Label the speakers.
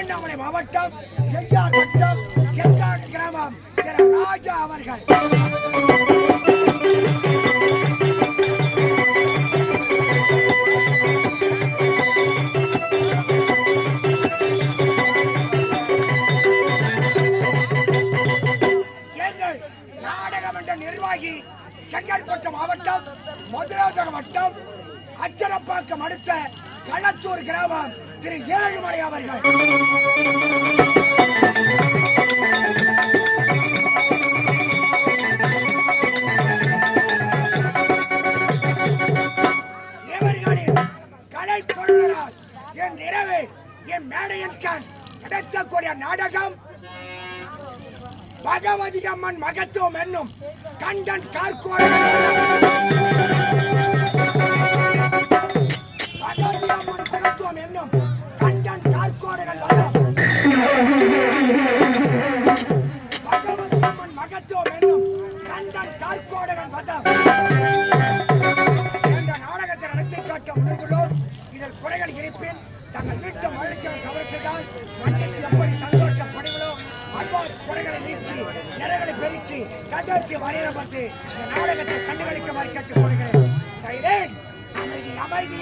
Speaker 1: திருவண்ணாமலை மாவட்டம் செய்யார் வட்டம் செங்காடு கிராமம் திரு ராஜா அவர்கள். எங்கள் நாடகமன்ற நிர்வாகி செங்கல்பட்டு மாவட்டம் மதுராந்தகம் வட்டம் அச்சரப்பாக்கம் அடுத்த களத்தூர் கிராமம் திரு ஏழுமலை அவர்கள். இவர்களின் கலை கொள்வரால் என் இரவு என் மேடையின் கண் கிடைக்கக்கூடிய நாடகம் பகவதி அம்மன் மகத்துவம் என்னும் கண்டன் கார்கோடு. பகவதி அம்மன் மகத்துவம் என்னும் கண்டன் கார்கோடுகள் வதம். பகவதி அம்மன் மகத்துவம் என்னும் கண்டன் கார்கோடுகள் வதம் என்ற நாடகத்தை நடத்தி காட்ட முன்னுள்ளோர். இதில் குறைகள் இருப்பின் தங்கள் வீட்டு மகிழ்ச்சியை தவிர்த்ததால் மன்னித்து எப்படி சந்தோஷப்படுங்களோ அவ்வாறு குறைகளை நீக்கி நிறைகளை பெருக்கி கடைசி வரையிடப்பட்டு இந்த நாடகத்தை கண்டுகளிக்குமாறு கேட்டுக் கொள்கிறேன். அமைதி அமைதி